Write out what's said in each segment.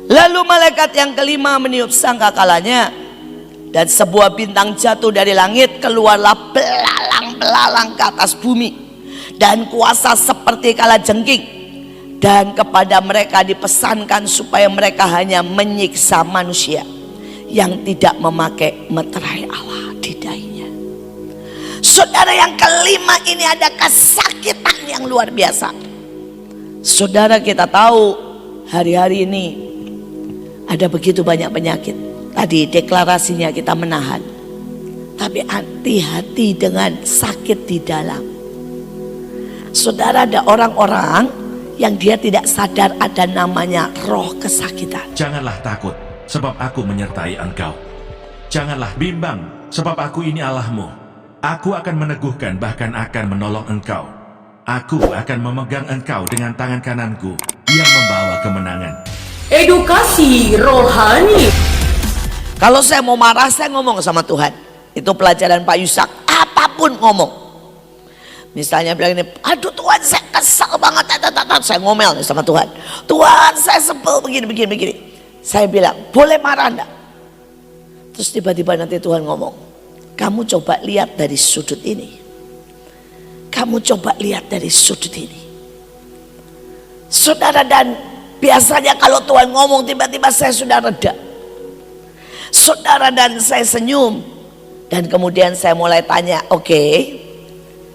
Lalu malaikat yang kelima meniup sangkakalanya, dan sebuah bintang jatuh dari langit, keluarlah belalang-belalang ke atas bumi, dan kuasa seperti kalajengking, dan kepada mereka dipesankan supaya mereka hanya menyiksa manusia yang tidak memakai meterai Allah di dahinya. Saudara, yang kelima ini ada kesakitan yang luar biasa. Saudara, kita tahu hari-hari ini ada begitu banyak penyakit. Tadi deklarasinya kita menahan, tapi hati-hati dengan sakit di dalam. Saudara, ada orang-orang yang dia tidak sadar ada namanya roh kesakitan. Janganlah takut, sebab aku menyertai engkau. Janganlah bimbang, sebab aku ini Allahmu. Aku akan meneguhkan, bahkan akan menolong engkau. Aku akan memegang engkau dengan tangan kananku yang membawa kemenangan. Edukasi rohani. Kalau saya mau marah, saya ngomong sama Tuhan. Itu pelajaran Pak Yusak. Apapun ngomong. Misalnya bilang ini, aduh Tuhan saya kesal banget. Saya ngomel sama Tuhan. Tuhan saya sebel begini. Saya bilang, boleh marah enggak? Terus tiba-tiba nanti Tuhan ngomong, kamu coba lihat dari sudut ini. Kamu coba lihat dari sudut ini. Saudara, dan biasanya kalau Tuhan ngomong tiba-tiba saya sudah reda. Saudara, dan saya senyum. Dan kemudian saya mulai tanya, oke,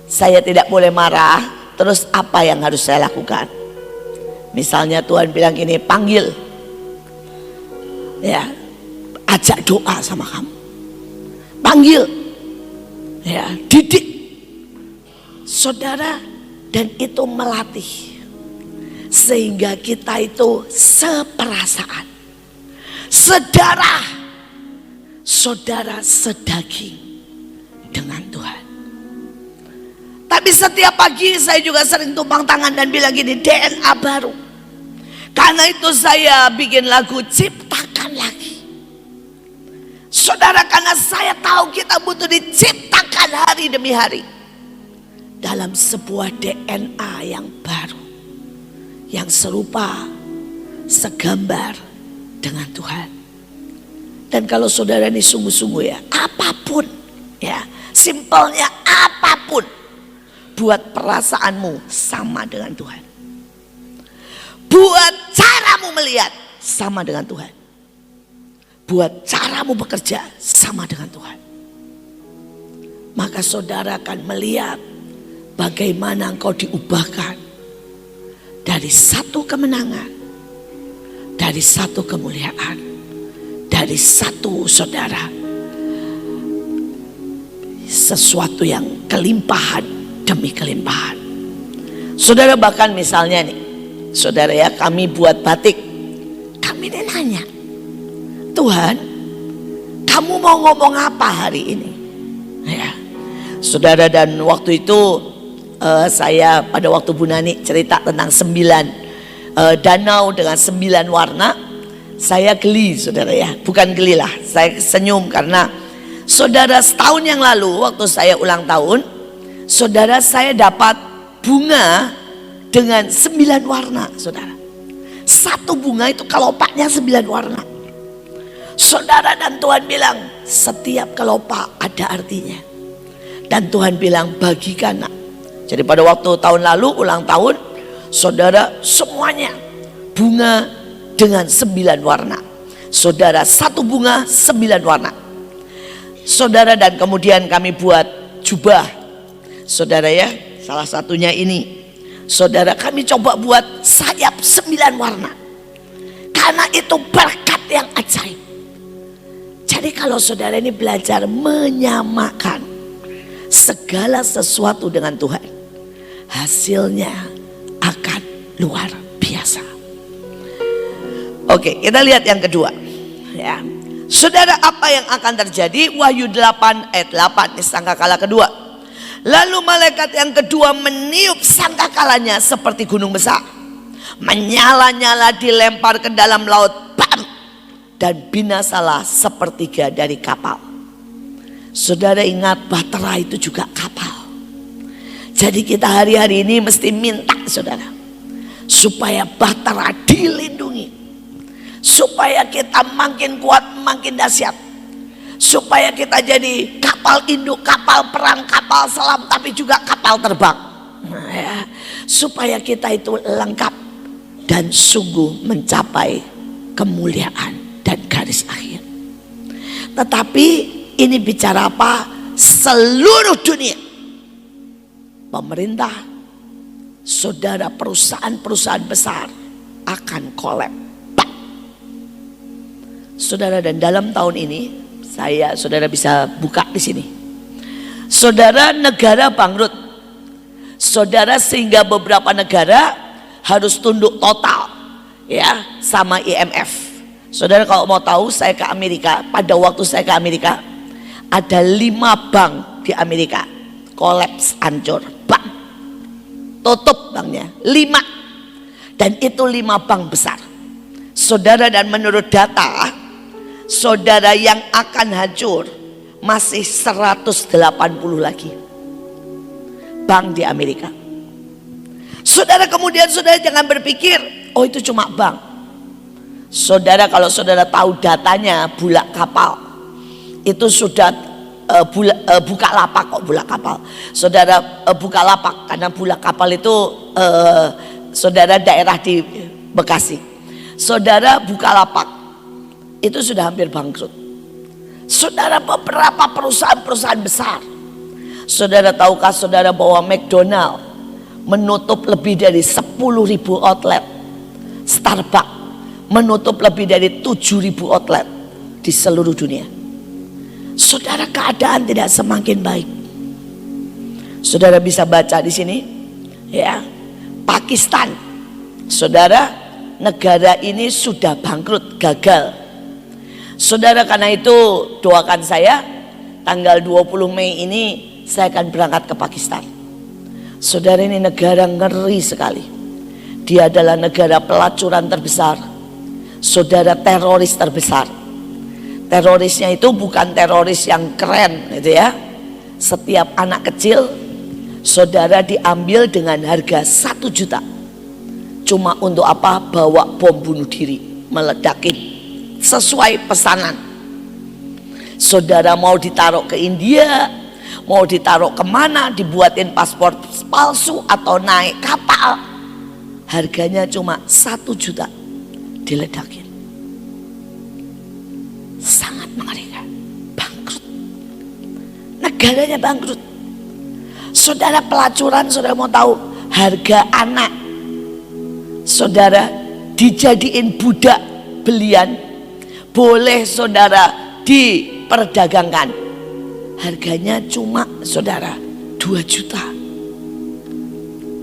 saya tidak boleh marah. Terus apa yang harus saya lakukan? Misalnya Tuhan bilang gini, panggil. Ya, ajak doa sama kamu. Panggil. Ya, didik. Saudara, dan itu melatih. Sehingga kita itu seperasaan, sedarah, saudara sedaging dengan Tuhan. Tapi setiap pagi saya juga sering tumpang tangan dan bilang gini, DNA baru. Karena itu saya bikin lagu Ciptakan Lagi. Saudara, karena saya tahu kita butuh diciptakan hari demi hari dalam sebuah DNA yang baru, yang serupa, segambar dengan Tuhan. Dan kalau saudara ini sungguh-sungguh ya, apapun ya, simpelnya apapun, buat perasaanmu sama dengan Tuhan. Buat caramu melihat sama dengan Tuhan. Buat caramu bekerja sama dengan Tuhan. Maka saudara akan melihat bagaimana engkau diubahkan dari satu kemenangan, dari satu kemuliaan, dari satu saudara, sesuatu yang kelimpahan demi kelimpahan. Saudara, bahkan misalnya nih, saudara ya, kami buat batik, kami nanya, Tuhan, kamu mau ngomong apa hari ini? Ya, saudara, dan waktu itu saya pada waktu Bu Nani cerita tentang 9 danau dengan 9 warna, saya geli saudara ya, bukan geli lah, saya senyum karena saudara, setahun yang lalu waktu saya ulang tahun, saudara, saya dapat bunga dengan 9 warna saudara. Satu bunga itu kelopaknya 9 warna saudara, dan Tuhan bilang setiap kelopak ada artinya. Dan Tuhan bilang bagikan nak. Jadi pada waktu tahun lalu ulang tahun, saudara, semuanya bunga dengan 9 warna. Saudara, satu bunga 9 warna. Saudara, dan kemudian kami buat jubah. Saudara ya, salah satunya ini. Saudara, kami coba buat sayap 9 warna. Karena itu berkat yang ajaib. Jadi kalau saudara ini belajar menyamakan segala sesuatu dengan Tuhan, hasilnya akan luar biasa. Oke, kita lihat yang kedua ya. Saudara, apa yang akan terjadi? Wahyu 8 ayat 8, ini sangkakala kedua. Lalu malaikat yang kedua meniup sangkakalanya seperti gunung besar, menyala-nyala dilempar ke dalam laut, bam, dan binasalah sepertiga dari kapal. Saudara ingat, bahtera itu juga kapal. Jadi kita hari-hari ini mesti minta saudara, supaya bahtera dilindungi, supaya kita makin kuat, makin dahsyat, supaya kita jadi kapal induk, kapal perang, kapal selam, tapi juga kapal terbang. Nah, ya, supaya kita itu lengkap dan sungguh mencapai kemuliaan dan garis akhir. Tetapi ini bicara apa? Seluruh dunia, pemerintah, saudara, perusahaan-perusahaan besar akan kolab. Saudara, dan dalam tahun ini saudara bisa buka di sini. Saudara, negara bangkrut. Saudara, sehingga beberapa negara harus tunduk total ya sama IMF. Saudara, kalau mau tahu, saya ke Amerika. Pada waktu saya ke Amerika, ada 5 bank di Amerika kolaps, hancur, bang, tutup banknya 5, dan itu 5 bank besar. Saudara, dan menurut data, saudara, yang akan hancur masih 180 lagi bank di Amerika. Saudara, kemudian saudara jangan berpikir, oh itu cuma bank. Saudara, kalau saudara tahu datanya Bulak Kapal, itu sudah Bukalapak, kok Bulak Kapal. Saudara, Bukalapak, karena Bulak Kapal itu saudara daerah di Bekasi. Saudara, Bukalapak itu sudah hampir bangkrut. Saudara, beberapa perusahaan-perusahaan besar. Saudara, tahukah saudara bahwa McDonald menutup lebih dari 10.000 outlet, Starbucks menutup lebih dari 7.000 outlet di seluruh dunia. Saudara, keadaan tidak semakin baik. Saudara bisa baca di sini ya, Pakistan. Saudara, negara ini sudah bangkrut, gagal. Saudara, karena itu doakan saya, tanggal 20 Mei ini saya akan berangkat ke Pakistan. Saudara, ini negara ngeri sekali. Dia adalah negara pelacuran terbesar. Saudara, teroris terbesar. Terorisnya itu bukan teroris yang keren gitu ya. Setiap anak kecil saudara diambil dengan harga 1 juta. Cuma untuk apa? Bawa bom bunuh diri, meledakin sesuai pesanan. Saudara, mau ditaruh ke India, mau ditaruh kemana, dibuatin paspor palsu atau naik kapal, harganya cuma 1 juta, diledakin. Sangat mengerikan. Bangkrut, negaranya bangkrut. Saudara, pelacuran, saudara mau tahu harga anak saudara dijadiin budak belian, boleh saudara diperdagangkan, harganya cuma saudara 2 juta.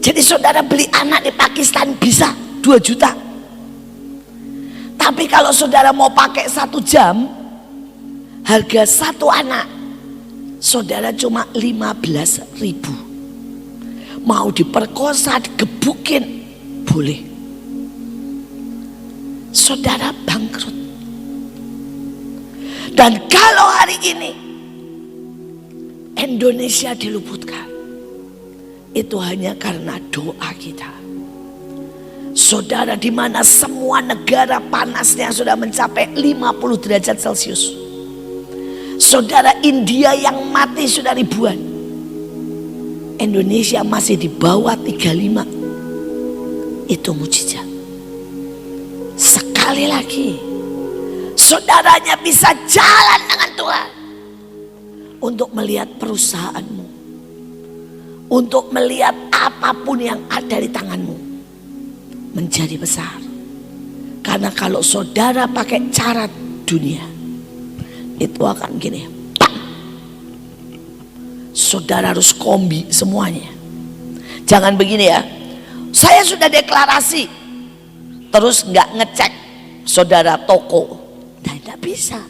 Jadi saudara beli anak di Pakistan bisa 2 juta. Tapi kalau saudara mau pakai 1 jam, harga 1 anak saudara cuma 15.000. Mau diperkosa, digebukin, boleh. Saudara, bangkrut. Dan kalau hari ini Indonesia diluputkan, itu hanya karena doa kita. Saudara, di mana semua negara panasnya sudah mencapai 50 derajat Celcius. Saudara, India yang mati sudah ribuan. Indonesia masih di bawah 35. Itu mujizat. Sekali lagi, saudaranya bisa jalan dengan Tuhan untuk melihat perusahaanmu, untuk melihat apapun yang ada di tanganmu menjadi besar. Karena kalau saudara pakai cara dunia, itu akan gini, bang. Saudara harus kombi semuanya. Jangan begini ya, saya sudah deklarasi, terus nggak ngecek saudara toko. Nah, tidak bisa.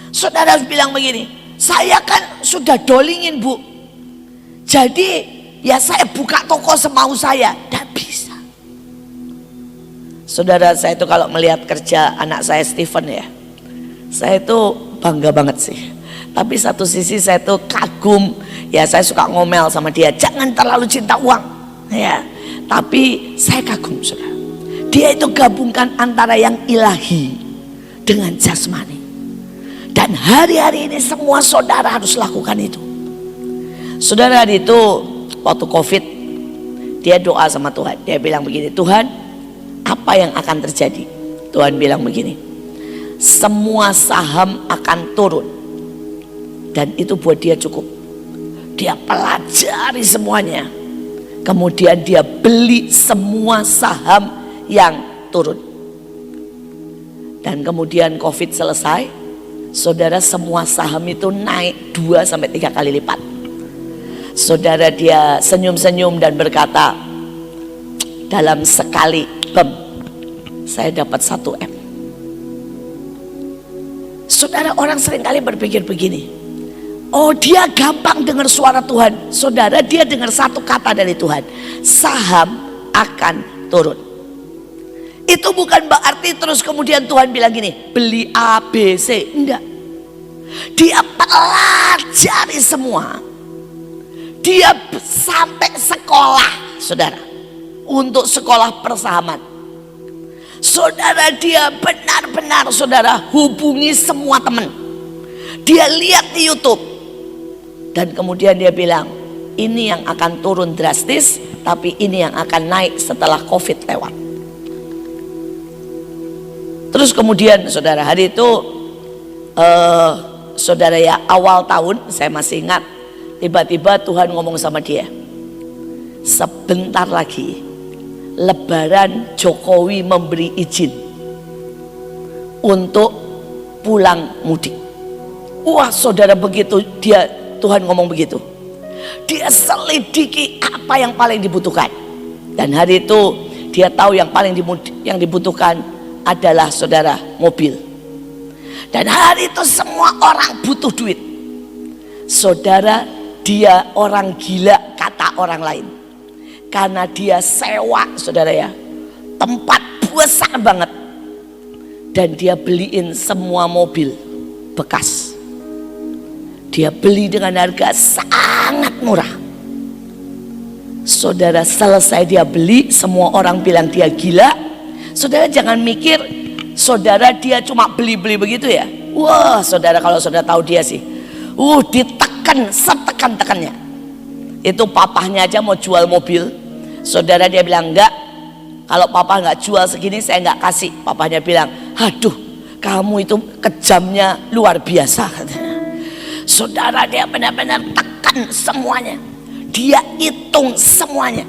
Saudara harus bilang begini, saya kan sudah dolingin bu, jadi ya saya buka toko semau saya. Tidak bisa. Saudara, saya itu kalau melihat kerja anak saya Stephen ya, saya itu bangga banget sih. Tapi satu sisi saya itu kagum, ya saya suka ngomel sama dia, jangan terlalu cinta uang ya. Tapi saya kagum saudara, Dia itu gabungkan antara yang ilahi dengan jasmani. Dan hari-hari ini semua saudara harus lakukan itu. Saudara itu waktu COVID, dia doa sama Tuhan. Dia bilang begini, Tuhan, apa yang akan terjadi? Tuhan bilang begini, semua saham akan turun. Dan itu buat dia cukup. Dia pelajari semuanya. Kemudian dia beli semua saham yang turun. Dan kemudian COVID selesai, saudara, semua saham itu naik 2-3 kali lipat. Saudara, dia senyum-senyum dan berkata, dalam sekali saya dapat 1 M. Saudara, orang seringkali berpikir begini, oh dia gampang dengar suara Tuhan. Saudara, dia dengar satu kata dari Tuhan, saham akan turun. Itu bukan berarti terus kemudian Tuhan bilang gini, beli A, B, C. Enggak. Dia pelajari semua. Dia sampai sekolah, saudara, untuk sekolah persahaman. Saudara, dia benar-benar, saudara, hubungi semua teman. Dia lihat di YouTube. Dan kemudian dia bilang, ini yang akan turun drastis, tapi ini yang akan naik setelah COVID lewat. Terus kemudian saudara, hari itu saudara ya, awal tahun, saya masih ingat, tiba-tiba Tuhan ngomong sama dia, sebentar lagi Lebaran Jokowi memberi izin untuk pulang mudik. Wah saudara, begitu Tuhan ngomong begitu, dia selidiki apa yang paling dibutuhkan. Dan hari itu dia tahu yang paling dibutuhkan adalah saudara, mobil. Dan hari itu semua orang butuh duit. Saudara, dia orang gila kata orang lain. Karena dia sewa, saudara ya, tempat besar banget. Dan dia beliin semua mobil bekas. Dia beli dengan harga sangat murah. Saudara, selesai dia beli, semua orang bilang dia gila. Saudara, jangan mikir saudara dia cuma beli-beli begitu ya. Wah saudara, kalau saudara tahu dia sih, ditekan setekan-tekannya. Itu papahnya aja mau jual mobil, saudara, dia bilang enggak, kalau papa nggak jual segini saya nggak kasih. Papahnya bilang, aduh kamu itu kejamnya luar biasa, katanya. Saudara, dia benar-benar tekan semuanya. Dia hitung semuanya.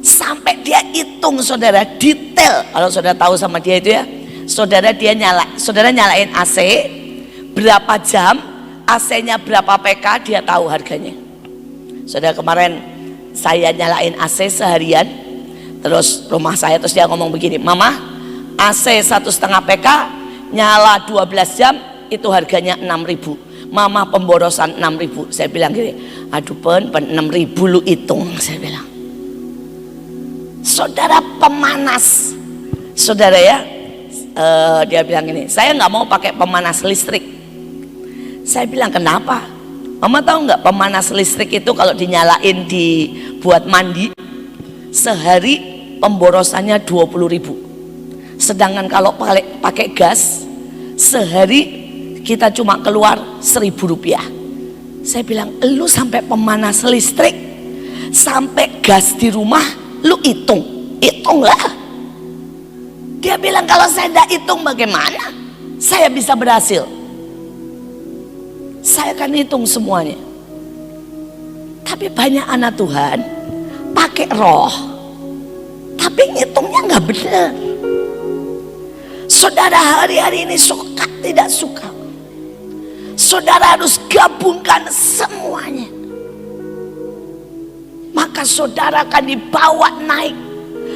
Sampai dia hitung, saudara, detail. Kalau saudara tahu sama dia itu ya, saudara, saudara nyalain AC berapa jam, AC-nya berapa PK, dia tahu harganya. Saudara, kemarin saya nyalain AC seharian, terus rumah saya, terus dia ngomong begini, Mama, AC 1,5 PK nyala 12 jam itu harganya 6.000. Mama pemborosan 6.000. Saya bilang gini, aduh pen 6.000 lu hitung, saya bilang. Saudara, pemanas, saudara ya, dia bilang gini, saya nggak mau pakai pemanas listrik. Saya bilang, kenapa? Mama tahu nggak, pemanas listrik itu kalau dinyalain buat mandi sehari pemborosannya 20.000. Sedangkan kalau pakai gas sehari kita cuma keluar 1.000 rupiah. Saya bilang, lu sampai pemanas listrik, sampai gas di rumah lu hitunglah. Dia bilang, kalau saya tidak hitung bagaimana saya bisa berhasil? Saya akan hitung semuanya. Tapi banyak anak Tuhan pakai roh, tapi ngitungnya nggak benar. Saudara, hari-hari ini suka tidak suka, saudara harus gabungkan semuanya. Maka saudara akan dibawa naik.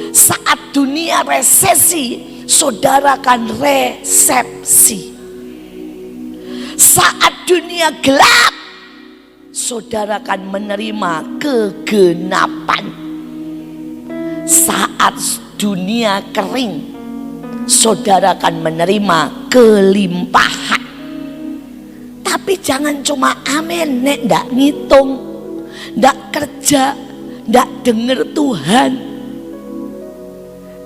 Saat dunia resesi, saudara akan resepsi. Saat dunia gelap, saudara akan menerima kegenapan. Saat dunia kering, saudara akan menerima kelimpahan. Tapi jangan cuma amin, nek ndak ngitung, ndak kerja, ndak denger Tuhan.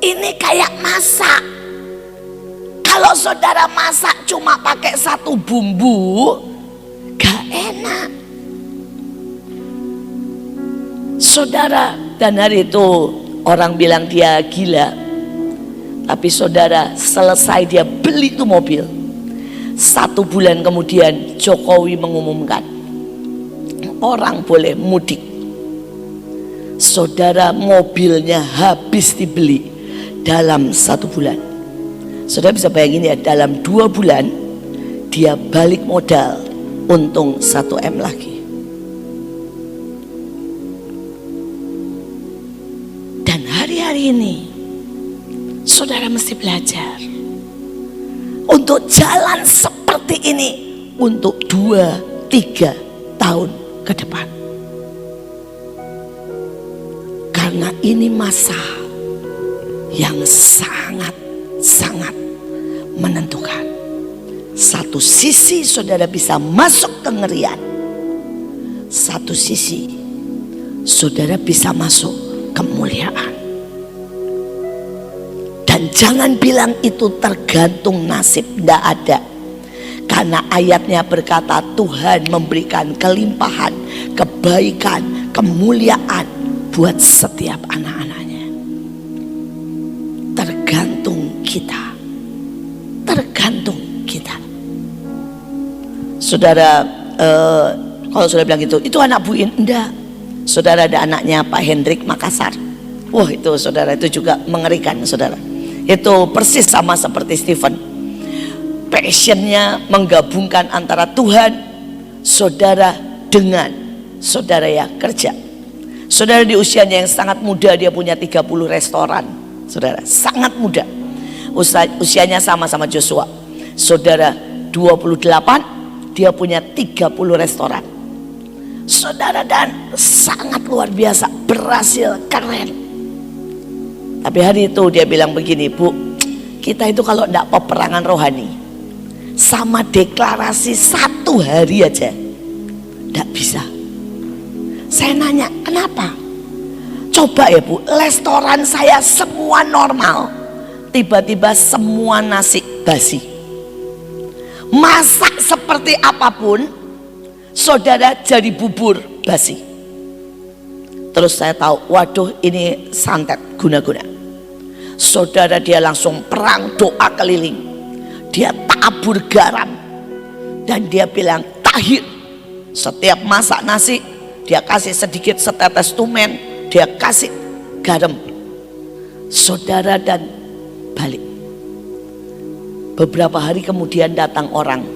Ini kayak masak. Kalau saudara masak cuma pakai satu bumbu, gak enak. Saudara, dan hari itu orang bilang dia gila. Tapi saudara, selesai dia beli tuh mobil, 1 bulan kemudian Jokowi mengumumkan orang boleh mudik. Saudara, mobilnya habis dibeli dalam 1 bulan. Saudara bisa bayangin ya, dalam 2 bulan dia balik modal, untung 1 M lagi. Dan hari-hari ini saudara mesti belajar untuk jalan seperti ini untuk 2-3 tahun ke depan. Karena ini masa yang sangat menentukan. Satu sisi saudara bisa masuk kengerian, satu sisi saudara bisa masuk kemuliaan. Dan jangan bilang itu tergantung nasib, tidak ada. Karena ayatnya berkata Tuhan memberikan kelimpahan, kebaikan, kemuliaan buat setiap anak-anaknya. Tergantung kita. Tergantung kita. Saudara, kalau saudara bilang gitu, itu anak Bu In, enggak. Saudara ada anaknya Pak Hendrik Makassar. Wah, itu saudara, itu juga mengerikan saudara. Itu persis sama seperti Stephen. Passionnya menggabungkan antara Tuhan, saudara, dengan saudara ya kerja. Saudara di usianya yang sangat muda dia punya 30 restoran. Saudara sangat muda. Usianya sama Joshua. Saudara 28 dia punya 30 restoran. Saudara, dan sangat luar biasa, berhasil, keren. Tapi hari itu dia bilang begini, Bu, kita itu kalau tidak peperangan rohani sama deklarasi 1 hari aja tidak bisa. Saya nanya, kenapa? Coba ya Bu, restoran saya semua normal, tiba-tiba semua nasi basi. Masak seperti apapun, saudara jadi bubur basi. Terus saya tahu, waduh ini santet guna-guna. Saudara, dia langsung perang doa keliling. Dia tabur garam. Dan dia bilang, tahir. Setiap masak nasi, dia kasih sedikit setetes tumen, dia kasih garam. Saudara, dan balik. Beberapa hari kemudian datang orang.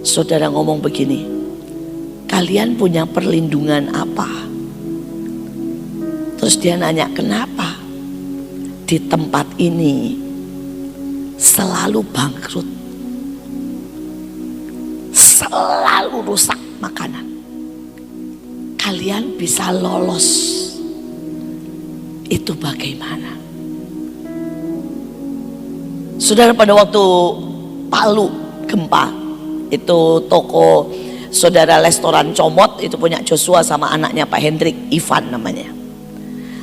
Saudara ngomong begini, kalian punya perlindungan apa? Terus dia nanya, kenapa? Di tempat ini selalu bangkrut, selalu rusak makanan. Kalian bisa lolos, itu bagaimana? Saudara, pada waktu Palu gempa, itu toko saudara restoran Comot itu punya Joshua sama anaknya Pak Hendrik, Ivan namanya.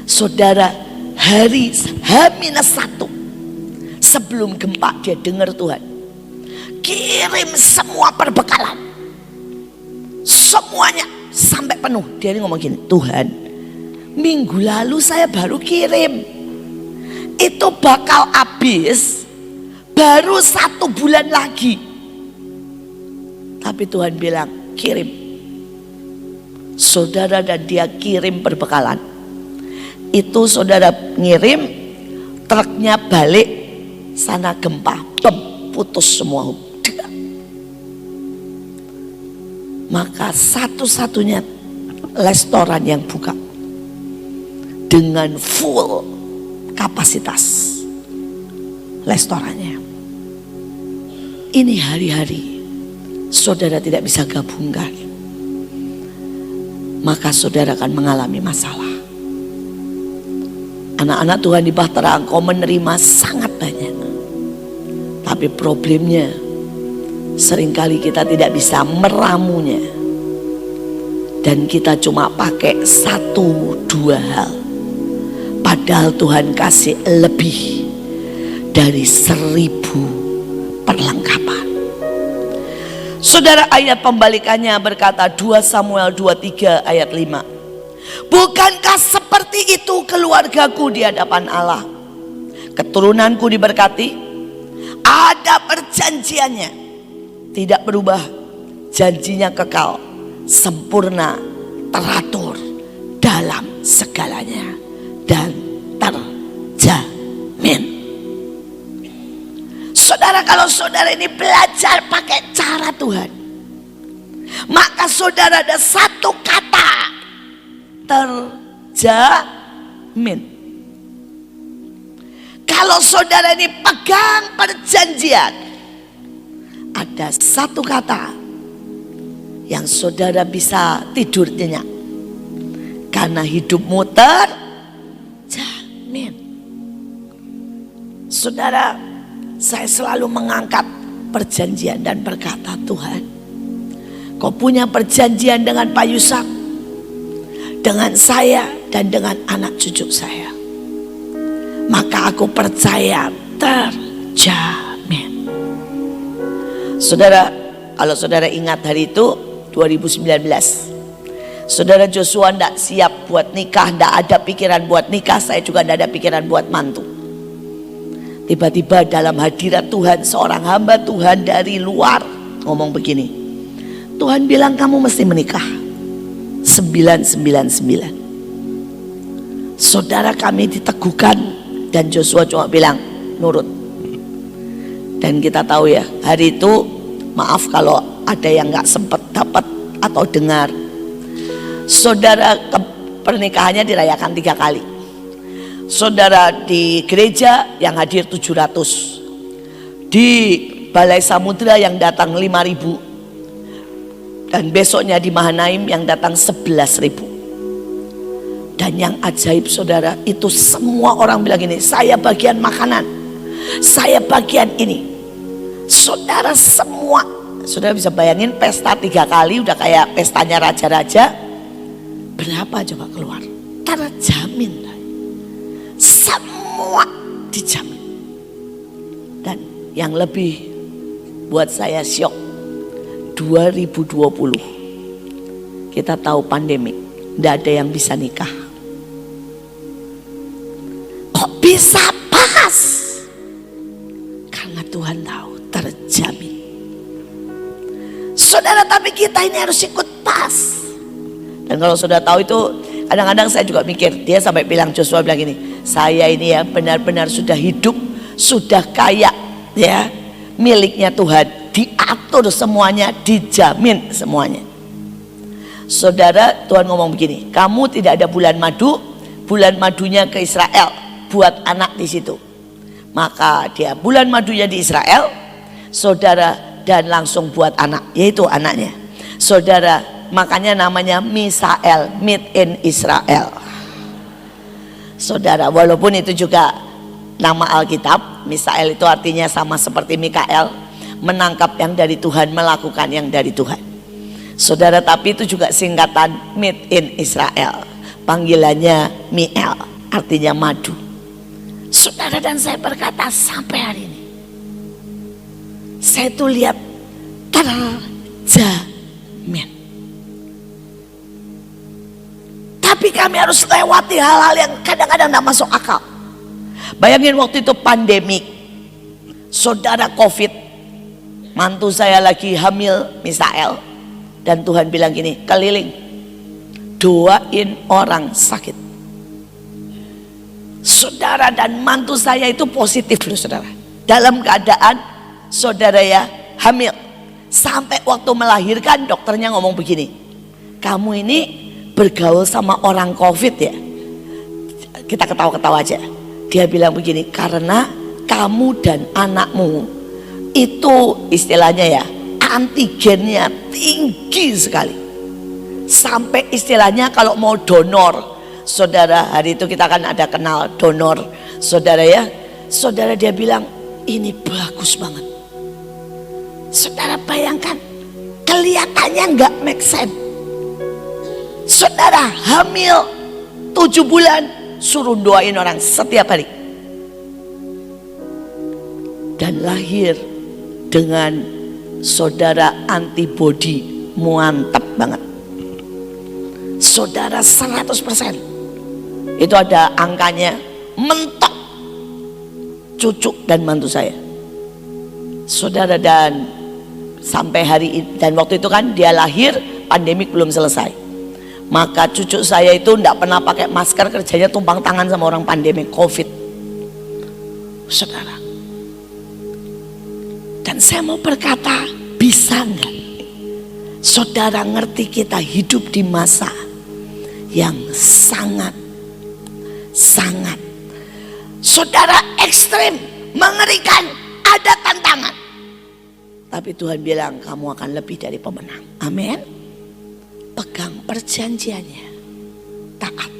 Saudara, hari H-1 sebelum gempa dia dengar Tuhan kirim semua perbekalan, semuanya sampai penuh. Dia ini ngomong gini, Tuhan, minggu lalu saya baru kirim, itu bakal habis baru 1 bulan lagi. Tapi Tuhan bilang kirim. Saudara, dan dia kirim perbekalan. Itu saudara ngirim, truknya balik, sana gempa, putus semua. Maka satu-satunya restoran yang buka dengan full kapasitas restorannya. Ini hari-hari saudara tidak bisa gabungkan, maka saudara akan mengalami masalah. Anak-anak Tuhan di Bahtera, engkau menerima sangat banyak. Tapi problemnya seringkali kita tidak bisa meramunya. Dan kita cuma pakai 1-2 hal. Padahal Padahal Tuhan kasih lebih dari 1000 perlengkapan. Saudara, ayat pembalikannya berkata 2 Samuel 23 ayat 5. Bukankah seperti itu keluargaku di hadapan Allah? Keturunanku diberkati, ada perjanjiannya, tidak berubah, janjinya kekal, sempurna, teratur dalam segalanya, dan terjamin. Saudara, kalau saudara ini belajar pakai cara Tuhan, maka saudara ada satu kata, terjamin. Kalau saudara ini pegang perjanjian, ada satu kata yang saudara bisa tidur nyenyak, karena hidupmu terjamin. Saudara, saya selalu mengangkat perjanjian dan berkata, Tuhan, Kau punya perjanjian dengan Pak Yusak, dengan saya, dan dengan anak cucu saya. Maka aku percaya terjamin. Saudara, kalau saudara ingat hari itu 2019, saudara Joshua tidak siap buat nikah, tidak ada pikiran buat nikah, saya juga tidak ada pikiran buat mantu. Tiba-tiba dalam hadirat Tuhan, seorang hamba Tuhan dari luar ngomong begini, Tuhan bilang kamu mesti menikah 999. Saudara, kami diteguhkan dan Joshua cuma bilang nurut. Dan kita tahu ya, hari itu maaf kalau ada yang gak sempat dapat atau dengar, saudara, pernikahannya dirayakan 3 kali. Saudara, di gereja yang hadir 700, di Balai Samudra yang datang 5.000, dan besoknya di Mahanaim yang datang 11.000. Dan yang ajaib saudara, itu semua orang bilang gini, saya bagian makanan, saya bagian ini. Saudara, semua, saudara bisa bayangin pesta 3 kali udah kayak pestanya raja-raja. Berapa coba keluar? Terjamin. Semua dijamin. Dan yang lebih buat saya syok, 2020 kita tahu pandemi, tidak ada yang bisa nikah. Kok bisa pas? Karena Tuhan tahu terjamin. Saudara, tapi kita ini harus ikut pas. Dan kalau saudara tahu itu, kadang-kadang saya juga mikir, dia sampai bilang, Joshua bilang gini, saya ini ya benar-benar sudah hidup, sudah kaya ya, miliknya Tuhan, diatur semuanya, dijamin semuanya. Saudara, Tuhan ngomong begini, kamu tidak ada bulan madu, bulan madunya ke Israel, buat anak di situ. Maka dia bulan madunya di Israel, saudara, dan langsung buat anak, yaitu anaknya. Saudara, makanya namanya Misael, Meet in Israel. Saudara, walaupun itu juga nama Alkitab, Misael itu artinya sama seperti Mikael, menangkap yang dari Tuhan, melakukan yang dari Tuhan. Saudara, tapi itu juga singkatan Meet in Israel, panggilannya Miel, artinya madu. Saudara, dan saya berkata sampai hari ini, saya tuh lihat terjamin. Tapi kami harus lewati hal-hal yang kadang-kadang tidak masuk akal. Bayangin waktu itu pandemik, saudara, COVID, mantu saya lagi hamil Misael, dan Tuhan bilang gini, keliling doain orang sakit. Saudara, dan mantu saya itu positif loh saudara, dalam keadaan saudara ya hamil. Sampai waktu melahirkan dokternya ngomong begini, kamu ini bergaul sama orang COVID ya. Kita ketawa-ketawa aja. Dia bilang begini, karena kamu dan anakmu itu istilahnya ya, antigennya tinggi sekali. Sampai istilahnya kalau mau donor, saudara, hari itu kita kan ada kenal donor, saudara ya. Saudara, dia bilang ini bagus banget. Saudara bayangkan, kelihatannya nggak make sense. Saudara hamil 7 bulan suruh doain orang setiap hari. Dan lahir dengan saudara antibody mantap banget. Saudara 100%. Itu ada angkanya, mentok cucu dan mantu saya. Saudara, dan sampai hari ini, dan waktu itu kan dia lahir, pandemik belum selesai. Maka cucu saya itu enggak pernah pakai masker, kerjanya tumpang tangan sama orang pandemik COVID. Saudara. Dan saya mau berkata, bisa enggak saudara ngerti kita hidup di masa yang sangat saudara ekstrim, mengerikan, ada tantangan. Tapi Tuhan bilang kamu akan lebih dari pemenang. Amin. Pegang perjanjiannya, taat,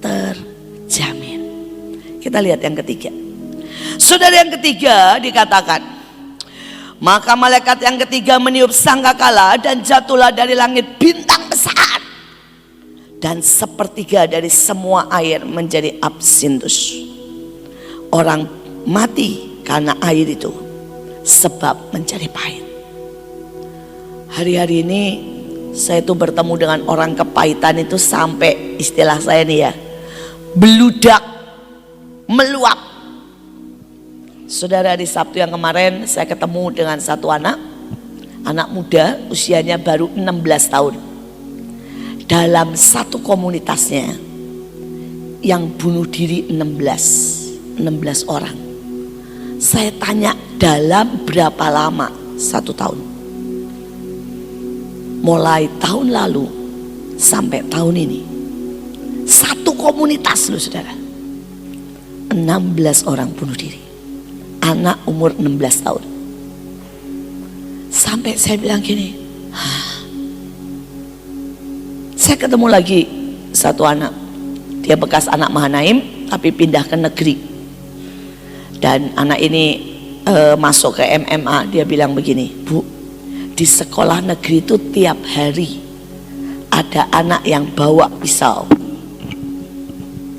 terjamin. Kita lihat yang ketiga. Saudara, yang ketiga dikatakan, maka malaikat yang ketiga meniup sangkakala dan jatuhlah dari langit bintang besar, dan sepertiga dari semua air menjadi absintus. Orang mati karena air itu, sebab menjadi pahit. Hari-hari ini saya tuh bertemu dengan orang kepahitan itu sampai istilah saya nih ya, beludak, meluap. Saudara, di Sabtu yang kemarin saya ketemu dengan satu anak muda, usianya baru 16 tahun. Dalam satu komunitasnya yang bunuh diri 16 orang. Saya tanya, dalam berapa lama? 1 tahun. Mulai tahun lalu sampai tahun ini, satu komunitas loh saudara, 16 orang bunuh diri, anak umur 16 tahun. Sampai saya bilang gini, saya ketemu lagi satu anak, dia bekas anak Mahanaim tapi pindah ke negeri. Dan anak ini masuk ke MMA, dia bilang begini, Bu, di sekolah negeri itu tiap hari ada anak yang bawa pisau,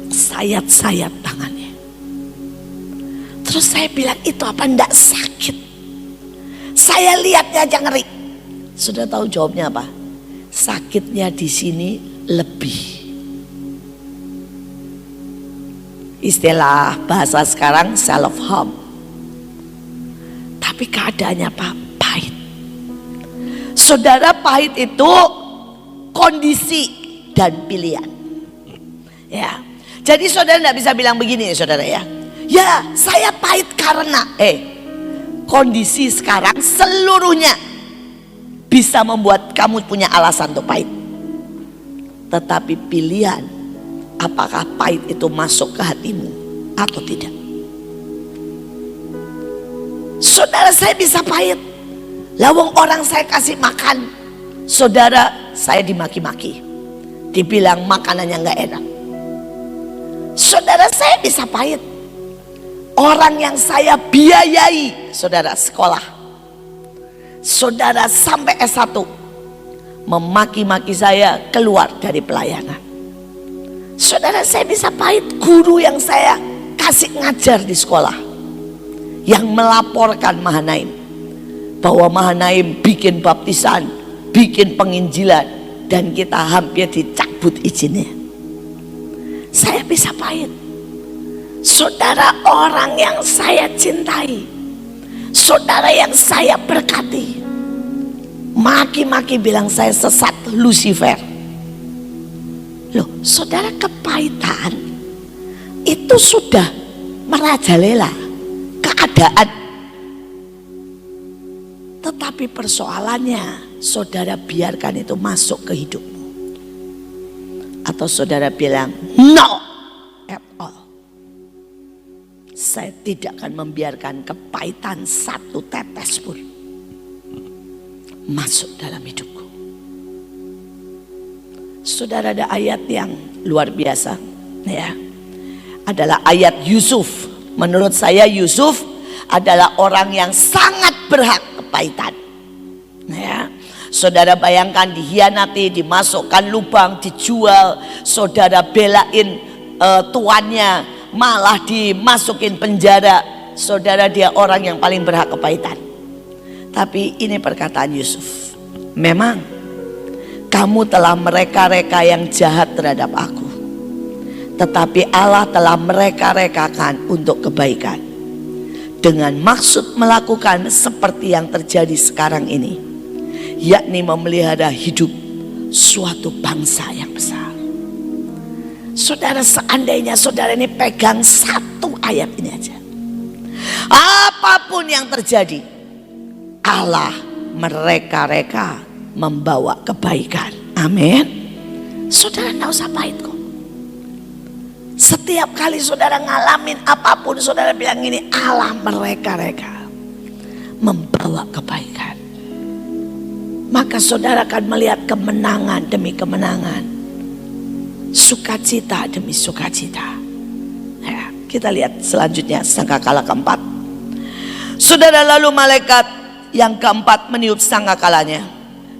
sayat-sayat tangannya. Terus saya bilang, itu apa enggak sakit? Saya lihatnya aja ngeri. Sudah tahu jawabnya apa? Sakitnya di sini lebih. Istilah bahasa sekarang self harm. Tapi keadaannya apa? Pahit. Saudara, pahit itu kondisi dan pilihan. Ya. Jadi saudara tidak bisa bilang begini saudara ya. Ya, saya pahit karena kondisi sekarang seluruhnya bisa membuat kamu punya alasan untuk pahit. Tetapi pilihan, apakah pahit itu masuk ke hatimu atau tidak. Saudara, saya bisa pahit. Lawang orang saya kasih makan, saudara, saya dimaki-maki, dibilang makanannya nggak enak. Saudara, saya bisa pahit. Orang yang saya biayai, saudara, sekolah, saudara sampai S1, memaki-maki saya keluar dari pelayanan. Saudara, saya bisa pahit. Guru yang saya kasih ngajar di sekolah, yang melaporkan Mahanaim bahwa Mahanaim bikin baptisan, bikin penginjilan, dan kita hampir dicabut izinnya. Saya bisa pahit. Saudara, orang yang saya cintai, saudara yang saya berkati, maki-maki bilang saya sesat, Lucifer. Loh, saudara, kepahitan itu sudah merajalela keadaan. Tetapi persoalannya, saudara biarkan itu masuk ke hidupmu, atau saudara bilang no at all. Saya tidak akan membiarkan kepahitan satu tetes pun masuk dalam hidupku. Saudara, ada ayat yang luar biasa ya. Adalah ayat Yusuf. Menurut saya Yusuf adalah orang yang sangat berhak kepahitan. Ya. Saudara bayangkan, dihianati, dimasukkan lubang, dijual, saudara belain tuannya malah dimasukin penjara. Saudara, dia orang yang paling berhak kepahitan. Tapi ini perkataan Yusuf, memang kamu telah mereka-reka yang jahat terhadap aku, tetapi Allah telah mereka-rekakan untuk kebaikan, dengan maksud melakukan seperti yang terjadi sekarang ini, yakni memelihara hidup suatu bangsa yang besar. Saudara, seandainya saudara ini pegang satu ayat ini aja, apapun yang terjadi, Allah mereka-reka membawa kebaikan. Amin. Saudara tidak usah pahit kok. Setiap kali saudara ngalamin apapun, saudara bilang ini, Allah mereka-reka membawa kebaikan. Maka saudara akan melihat kemenangan demi kemenangan, sukacita demi sukacita. Ya, kita lihat selanjutnya sangkakala keempat. Saudara, lalu malaikat yang keempat meniup sangkakalanya,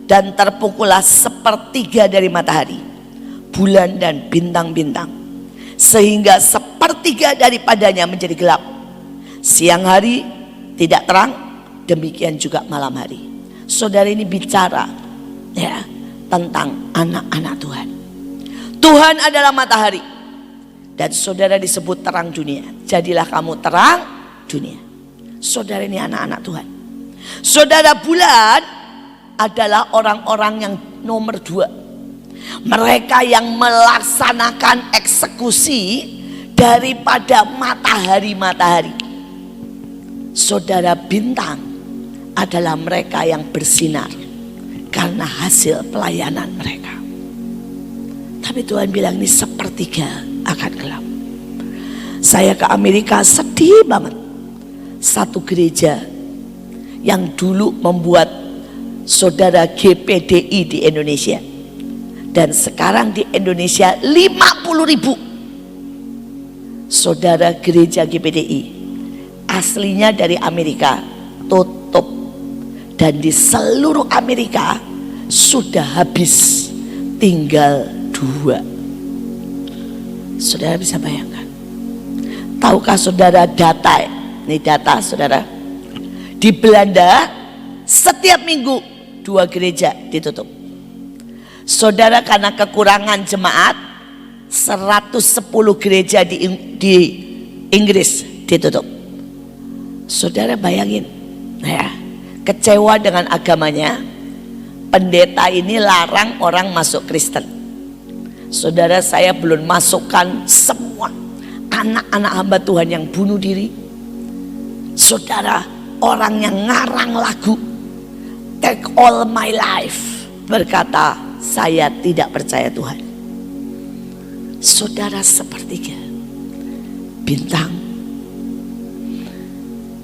dan terpukullah sepertiga dari matahari, bulan dan bintang-bintang, sehingga sepertiga daripadanya menjadi gelap. Siang hari tidak terang, demikian juga malam hari. Saudara, ini bicara ya tentang anak-anak Tuhan. Tuhan adalah matahari, dan saudara disebut terang dunia. Jadilah kamu terang dunia. Saudara, ini anak-anak Tuhan. Saudara, bulan adalah orang-orang yang nomor 2. Mereka yang melaksanakan eksekusi daripada matahari-matahari. Saudara, bintang adalah mereka yang bersinar karena hasil pelayanan mereka. Tapi Tuhan bilang ini sepertiga akan gelap. Saya ke Amerika sedih banget. Satu gereja yang dulu membuat saudara GPDI di Indonesia, dan sekarang di Indonesia 50.000. Saudara, gereja GPDI aslinya dari Amerika tutup, dan di seluruh Amerika sudah habis, tinggal 2. Saudara bisa bayangkan? Tahukah saudara data, ini data saudara, di Belanda setiap minggu 2 gereja ditutup. Saudara, karena kekurangan jemaat, 110 gereja di Inggris ditutup. Saudara bayangin ya, kecewa dengan agamanya, pendeta ini larang orang masuk Kristen. Saudara, saya belum masukkan semua anak-anak hamba Tuhan yang bunuh diri. Saudara, orang yang ngarang lagu Take All My Life berkata, saya tidak percaya Tuhan. Saudara, sepertiga bintang,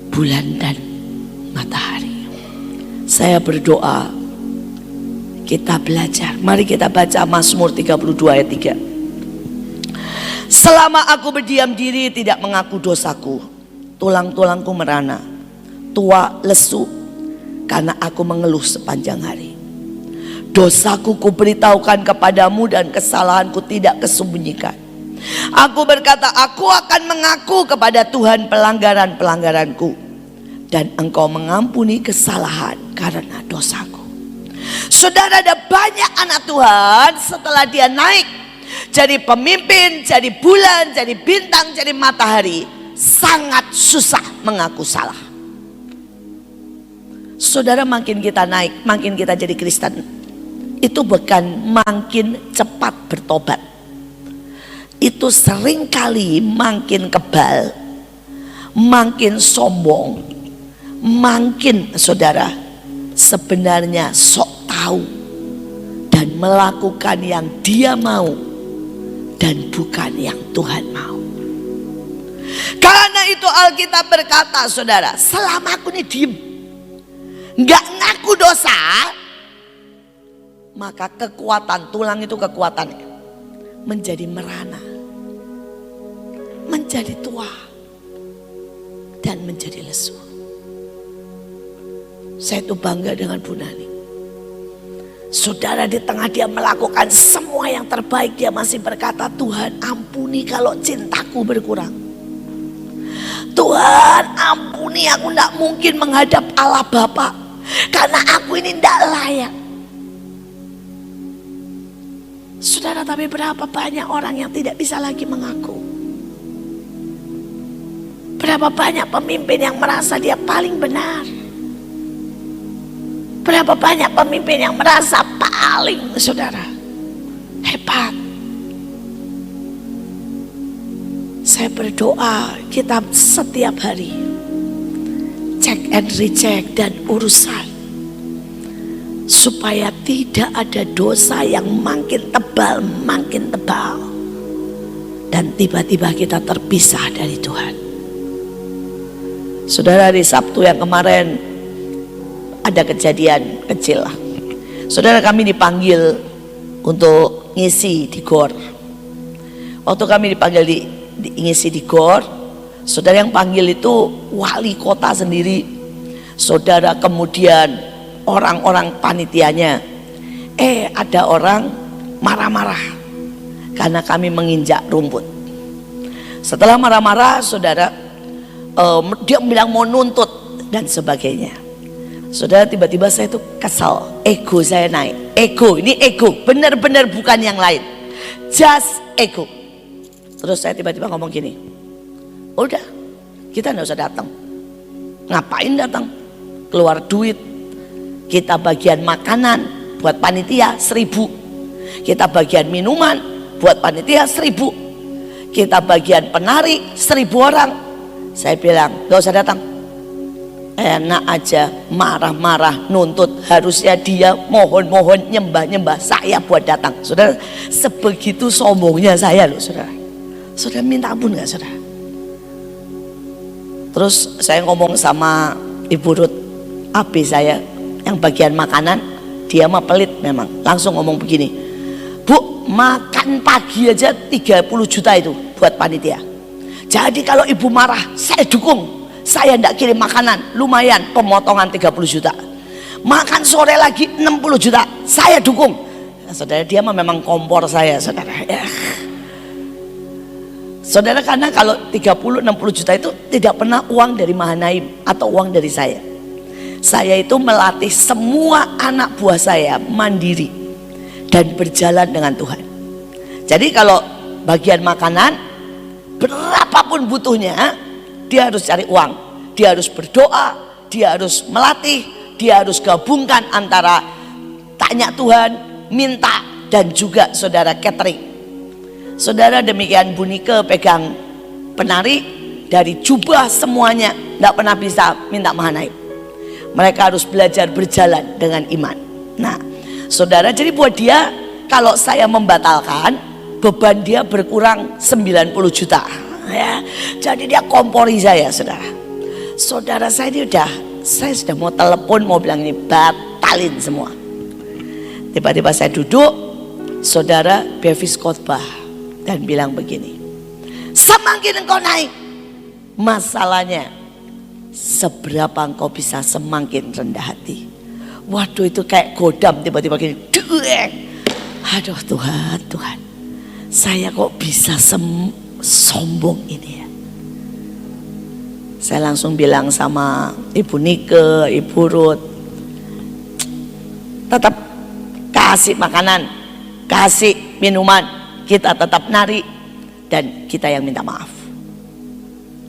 bulan dan matahari. Saya berdoa kita belajar. Mari kita baca Mazmur 32 ayat 3. Selama aku berdiam diri tidak mengaku dosaku, tulang-tulangku merana, tua lesu, karena aku mengeluh sepanjang hari. Dosaku kuberitahukan kepadamu dan kesalahanku tidak kesembunyikan. Aku berkata, aku akan mengaku kepada Tuhan pelanggaran-pelanggaranku, dan engkau mengampuni kesalahan karena dosaku. Saudara, ada banyak anak Tuhan setelah dia naik jadi pemimpin, jadi bulan, jadi bintang, jadi matahari, sangat susah mengaku salah. Saudara, makin kita naik, makin kita jadi Kristen, itu bukan makin cepat bertobat. Itu seringkali makin kebal, makin sombong, makin saudara sebenarnya sok tahu dan melakukan yang dia mau dan bukan yang Tuhan mau. Karena itu Alkitab berkata, saudara, selama aku ini diem, nggak ngaku dosa, maka kekuatan tulang itu kekuatannya menjadi merana, menjadi tua, dan menjadi lesu. Saya itu bangga dengan Bu Nani. Saudara, di tengah dia melakukan semua yang terbaik, dia masih berkata, Tuhan ampuni kalau cintaku berkurang. Tuhan ampuni, aku tidak mungkin menghadap Allah Bapa karena aku ini tidak layak. Saudara, tapi berapa banyak orang yang tidak bisa lagi mengaku. Berapa banyak pemimpin yang merasa dia paling benar. Berapa banyak pemimpin yang merasa paling, saudara, hebat. Saya berdoa kita setiap hari check and recheck dan urusan, supaya tidak ada dosa yang makin tebal, dan tiba-tiba kita terpisah dari Tuhan. Saudara, di Sabtu yang kemarin ada kejadian kecil lah. Saudara, kami dipanggil untuk ngisi di GOR. Waktu kami dipanggil ngisi di GOR, saudara, yang panggil itu wali kota sendiri. Saudara, kemudian orang-orang panitianya. Ada orang marah-marah karena kami menginjak rumput. Setelah marah-marah, saudara, dia bilang mau nuntut dan sebagainya. Saudara, tiba-tiba saya tuh kesal, ego saya naik. Ini ego, benar-benar bukan yang lain, just ego. Terus saya tiba-tiba ngomong gini, udah, kita nggak usah datang. Ngapain datang? Keluar duit, kita bagian makanan buat panitia 1.000, kita bagian minuman buat panitia 1.000, kita bagian penari 1.000 orang. Saya bilang nggak usah datang. Enak aja marah-marah nuntut, harusnya dia mohon-mohon nyembah-nyembah, saya buat datang. Saudara, sebegitu sombongnya saya loh, saudara. Saudara minta ampun gak, saudara? Terus saya ngomong sama Ibu Ruth, AB saya yang bagian makanan, dia mah pelit memang, langsung ngomong begini, Bu, makan pagi aja 30 juta itu buat panitia. Jadi kalau ibu marah, saya dukung. Saya tidak kirim makanan, lumayan pemotongan 30 juta. Makan sore lagi 60 juta, saya dukung. Nah, saudara, dia memang kompor saya, saudara. Ya. Saudara, karena kalau 30-60 juta itu tidak pernah uang dari Mahanaim atau uang dari saya. Saya itu melatih semua anak buah saya mandiri dan berjalan dengan Tuhan. Jadi kalau bagian makanan, berapapun butuhnya, dia harus cari uang, dia harus berdoa, dia harus melatih, dia harus gabungkan antara tanya Tuhan, minta, dan juga saudara catering. Saudara, demikian Bu Nike pegang penari, dari jubah semuanya, tidak pernah bisa minta Mahanaim. Mereka harus belajar berjalan dengan iman. Nah, saudara, jadi buat dia, kalau saya membatalkan, beban dia berkurang 90 juta. Ya, jadi dia kompori saya, saudara. Saudara, saya sudah mau telepon, mau bilang ini batalin semua. Tiba-tiba saya duduk, saudara, Bevis khotbah dan bilang begini, semakin engkau naik, masalahnya seberapa engkau bisa semakin rendah hati. Waduh, itu kayak godam tiba-tiba gini, aduh Tuhan, saya kok bisa sombong ini ya. Saya langsung bilang sama Ibu Nike, Ibu Ruth, tetap kasih makanan, kasih minuman, kita tetap nari, dan kita yang minta maaf.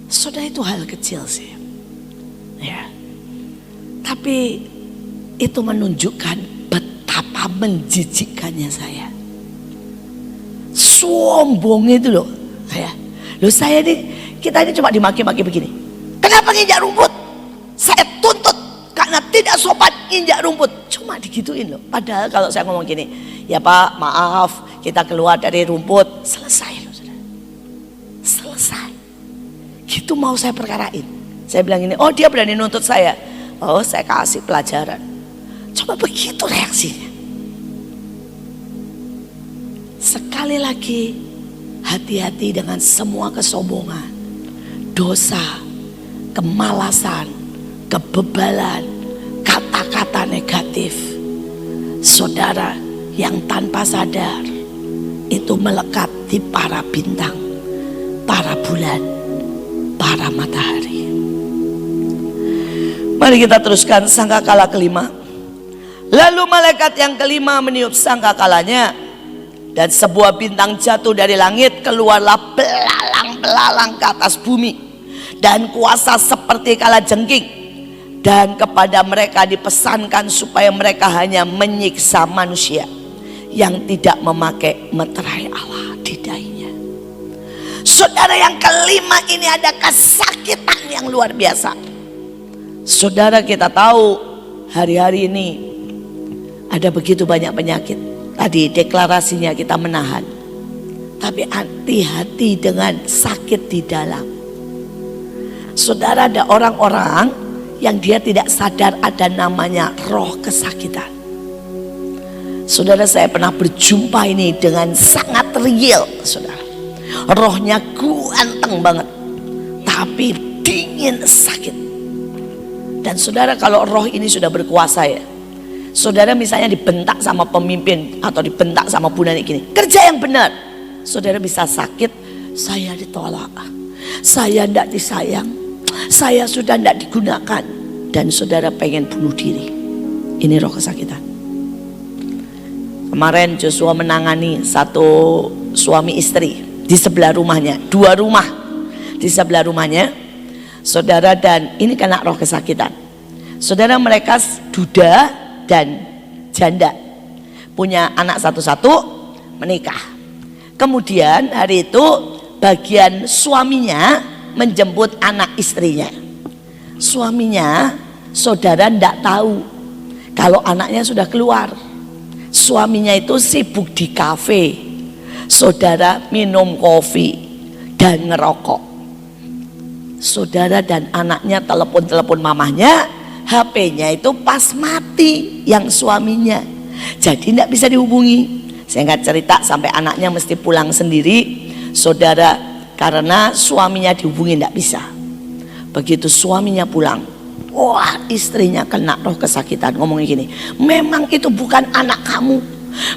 Saudara, itu hal kecil sih ya, tapi itu menunjukkan betapa menjijikkannya saya. Sombong itu loh. Saya ini, kita ini cuma dimaki-maki begini. Kenapa nginjak rumput? Saya tuntut karena tidak sopan injak rumput. Cuma digituin loh. Padahal kalau saya ngomong gini, ya Pak, maaf, kita keluar dari rumput, selesai loh, saudara. Selesai. Gitu mau saya perkarain. Saya bilang ini, oh dia berani nuntut saya. Oh, saya kasih pelajaran. Coba begitu reaksinya. Sekali lagi, hati-hati dengan semua kesombongan, dosa, kemalasan, kebebalan, kata-kata negatif. saudara, yang tanpa sadar itu melekat di para bintang, para bulan, para matahari. Mari kita teruskan sangkakala kelima. Lalu malaikat yang kelima meniup sangkakalanya, dan sebuah bintang jatuh dari langit, keluarlah belalang-belalang ke atas bumi, dan kuasa seperti kalajengking. Dan kepada mereka dipesankan supaya mereka hanya menyiksa manusia yang tidak memakai meterai Allah di dahinya. Saudara, yang kelima ini ada kesakitan yang luar biasa. Saudara, kita tahu hari-hari ini ada begitu banyak penyakit. Tadi deklarasinya kita menahan. Tapi hati-hati dengan sakit di dalam. Saudara, ada orang-orang yang dia tidak sadar ada namanya roh kesakitan. Saudara, saya pernah berjumpa ini dengan sangat real, saudara. Rohnya ganteng banget, tapi dingin sakit. Dan saudara, kalau roh ini sudah berkuasa ya, saudara misalnya dibentak sama pemimpin atau dibentak sama bunda gini, kerja yang benar, saudara bisa sakit. Saya ditolak, saya tidak disayang, saya sudah tidak digunakan, dan saudara pengen bunuh diri. Ini roh kesakitan. Kemarin Joshua menangani satu suami istri di sebelah rumahnya, 2 rumah di sebelah rumahnya, saudara, dan ini kena roh kesakitan. Saudara, mereka duda dan janda, punya anak satu-satu, menikah. Kemudian hari itu bagian suaminya menjemput anak istrinya. Suaminya, saudara, tidak tahu kalau anaknya sudah keluar. Suaminya itu sibuk di kafe, saudara, minum kopi dan ngerokok. Saudara, dan anaknya telepon mamahnya, HP-nya itu pas mati yang suaminya, jadi tidak bisa dihubungi. Singkat cerita, sampai anaknya mesti pulang sendiri, saudara, karena suaminya dihubungi tidak bisa. Begitu suaminya pulang, wah, istrinya kena roh kesakitan, ngomongnya gini, memang itu bukan anak kamu,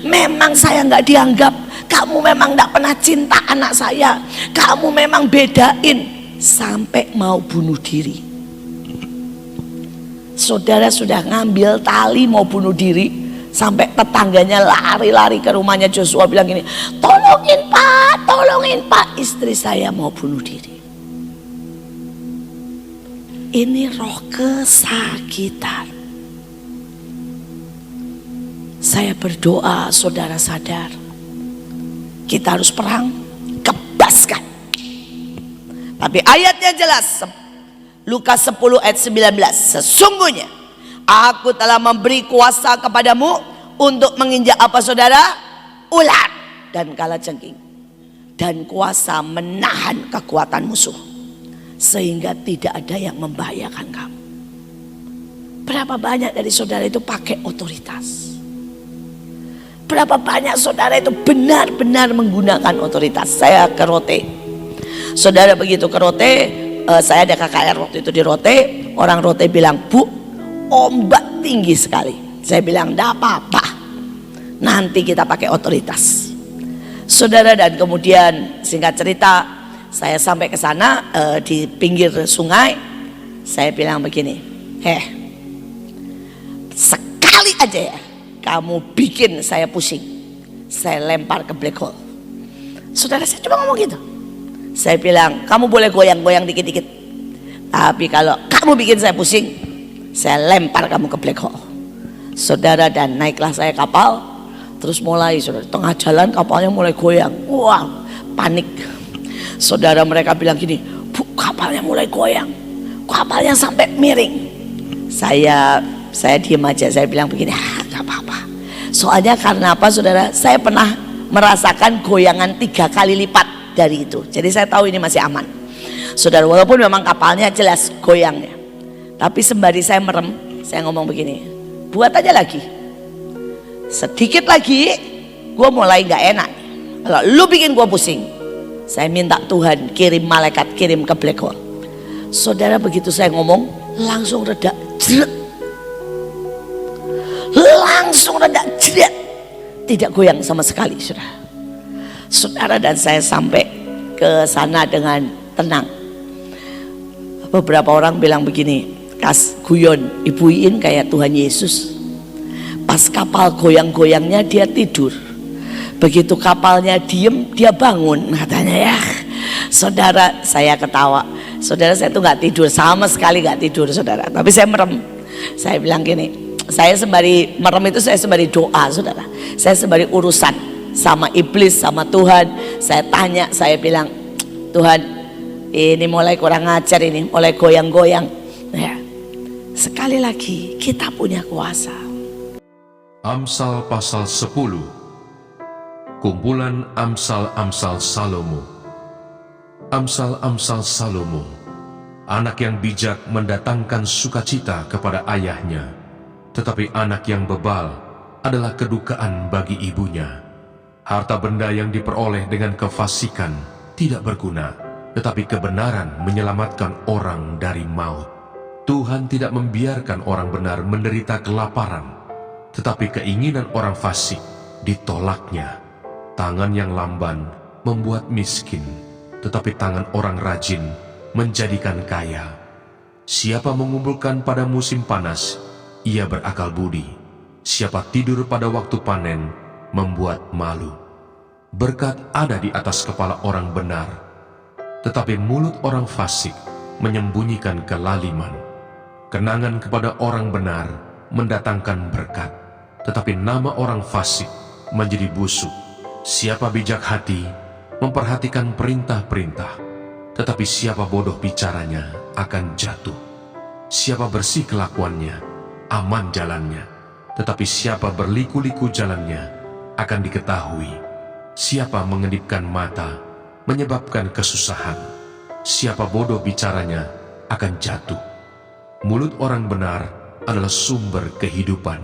memang saya nggak dianggap, kamu memang nggak pernah cinta anak saya, kamu memang bedain, sampai mau bunuh diri. Saudara, sudah ngambil tali mau bunuh diri, sampai tetangganya lari-lari ke rumahnya Joshua bilang gini, tolongin pak, istri saya mau bunuh diri. Ini roh kesakitan. Saya berdoa saudara sadar, kita harus perang, kebaskan. Tapi ayatnya jelas, Lukas 10 ayat 19, sesungguhnya aku telah memberi kuasa kepadamu untuk menginjak apa saudara? Ular dan kalajengking, dan kuasa menahan kekuatan musuh, sehingga tidak ada yang membahayakan kamu. Berapa banyak dari saudara itu pakai otoritas? Berapa banyak saudara itu benar-benar menggunakan otoritas? Saya ke Rote, saudara, begitu ke Rote, saya ada KKR waktu itu di Rote. Orang Rote bilang, Bu, ombak tinggi sekali. Saya bilang, enggak apa-apa, nanti kita pakai otoritas, saudara. Dan kemudian singkat cerita, saya sampai ke sana, di pinggir sungai. Saya bilang begini, sekali aja ya kamu bikin saya pusing, saya lempar ke black hole. Saudara, saya cuma ngomong gitu. Saya bilang, kamu boleh goyang-goyang dikit-dikit, tapi kalau kamu bikin saya pusing, saya lempar kamu ke black hole. Saudara, dan naiklah saya kapal. Terus mulai, saudara, tengah jalan kapalnya mulai goyang. Wah, panik. Saudara, mereka bilang gini, Bu, kapalnya mulai goyang, kapalnya sampai miring. Saya diem aja. Saya bilang begini, gak apa-apa. Soalnya karena apa, saudara, saya pernah merasakan goyangan 3 kali lipat dari itu. Jadi saya tahu ini masih aman, saudara, walaupun memang kapalnya jelas goyangnya. Tapi sembari saya merem, saya ngomong begini, buat aja lagi, sedikit lagi gue mulai gak enak. Kalau lu bikin gue pusing, saya minta Tuhan kirim malaikat, kirim ke black hole. Saudara, begitu saya ngomong, langsung reda, langsung reda, jerat, tidak goyang sama sekali, saudara. Saudara dan saya sampai ke sana dengan tenang. Beberapa orang bilang begini, kas guyon Ibu Iin kayak Tuhan Yesus. Pas kapal goyang-goyangnya dia tidur, begitu kapalnya diem dia bangun, katanya ya. Saudara, saya ketawa. Saudara, saya tuh nggak tidur, sama sekali nggak tidur, saudara. Tapi saya merem. Saya bilang gini, saya sembari merem itu saya sembari doa, saudara. Saya sembari urusan sama iblis, sama Tuhan. Saya tanya, saya bilang, Tuhan, ini mulai kurang ajar, ini mulai goyang-goyang. Ya. Sekali lagi, kita punya kuasa. Amsal pasal 10. Kumpulan Amsal-Amsal Salomo. Amsal-Amsal Salomo. Anak yang bijak mendatangkan sukacita kepada ayahnya, tetapi anak yang bebal adalah kedukaan bagi ibunya. Harta benda yang diperoleh dengan kefasikan tidak berguna, tetapi kebenaran menyelamatkan orang dari maut. Tuhan tidak membiarkan orang benar menderita kelaparan, tetapi keinginan orang fasik ditolaknya. Tangan yang lamban membuat miskin, tetapi tangan orang rajin menjadikan kaya. Siapa mengumpulkan pada musim panas, ia berakal budi. Siapa tidur pada waktu panen, membuat malu. Berkat ada di atas kepala orang benar, tetapi mulut orang fasik menyembunyikan kelaliman. Kenangan kepada orang benar mendatangkan berkat, tetapi nama orang fasik menjadi busuk. Siapa bijak hati memperhatikan perintah-perintah, tetapi siapa bodoh bicaranya akan jatuh. Siapa bersih kelakuannya, aman jalannya, tetapi siapa berliku-liku jalannya akan diketahui. Siapa mengedipkan mata menyebabkan kesusahan. Siapa bodoh bicaranya akan jatuh. Mulut orang benar adalah sumber kehidupan,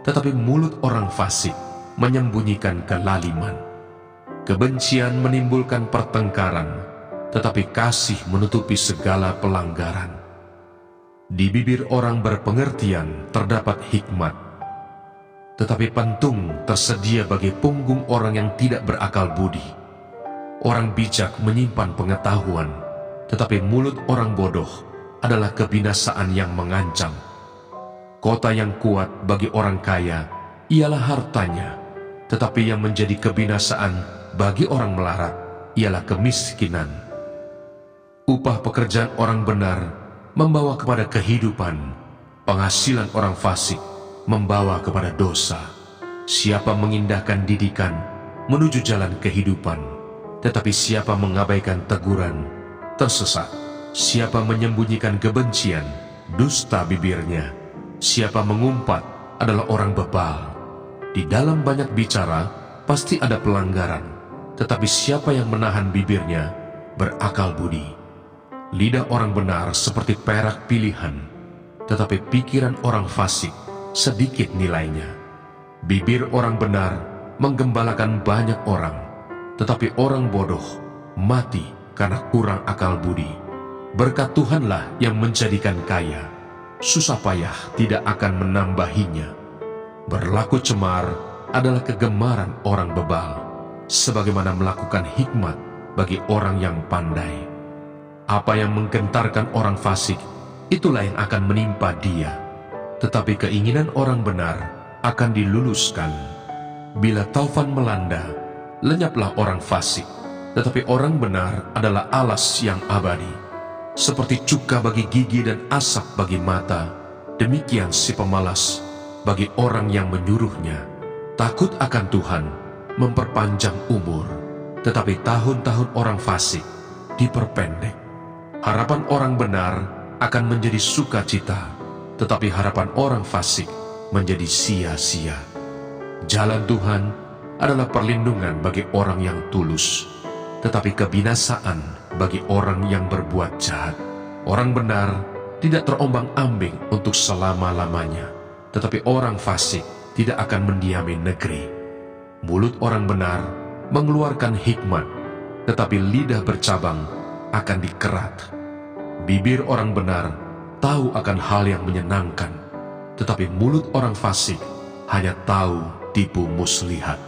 tetapi mulut orang fasik menyembunyikan kelaliman. Kebencian menimbulkan pertengkaran, tetapi kasih menutupi segala pelanggaran. Di bibir orang berpengertian terdapat hikmat, tetapi pentung tersedia bagi punggung orang yang tidak berakal budi. Orang bijak menyimpan pengetahuan, tetapi mulut orang bodoh adalah kebinasaan yang mengancam. Kota yang kuat bagi orang kaya ialah hartanya, tetapi yang menjadi kebinasaan bagi orang melarat ialah kemiskinan. Upah pekerjaan orang benar membawa kepada kehidupan, penghasilan orang fasik membawa kepada dosa. Siapa mengindahkan didikan menuju jalan kehidupan, tetapi siapa mengabaikan teguran tersesat. Siapa menyembunyikan kebencian, dusta bibirnya. Siapa mengumpat adalah orang bebal. Di dalam banyak bicara pasti ada pelanggaran, tetapi siapa yang menahan bibirnya berakal budi. Lidah orang benar seperti perak pilihan, tetapi pikiran orang fasik sedikit nilainya. Bibir orang benar menggembalakan banyak orang, tetapi orang bodoh mati karena kurang akal budi. Berkat Tuhanlah yang menjadikan kaya, susah payah tidak akan menambahinya. Berlaku cemar adalah kegemaran orang bebal, sebagaimana melakukan hikmat bagi orang yang pandai. Apa yang menggentarkan orang fasik, itulah yang akan menimpa dia. Tetapi keinginan orang benar akan diluluskan. Bila taufan melanda, lenyaplah orang fasik, tetapi orang benar adalah alas yang abadi. Seperti cuka bagi gigi dan asap bagi mata, demikian si pemalas bagi orang yang menyuruhnya. Takut akan Tuhan memperpanjang umur, tetapi tahun-tahun orang fasik diperpendek. Harapan orang benar akan menjadi sukacita, tetapi harapan orang fasik menjadi sia-sia. Jalan Tuhan adalah perlindungan bagi orang yang tulus, tetapi kebinasaan bagi orang yang berbuat jahat. Orang benar tidak terombang-ambing untuk selama-lamanya, tetapi orang fasik tidak akan mendiami negeri. Mulut orang benar mengeluarkan hikmat, tetapi lidah bercabang akan dikerat. Bibir orang benar tahu akan hal yang menyenangkan, tetapi mulut orang fasik hanya tahu tipu muslihat.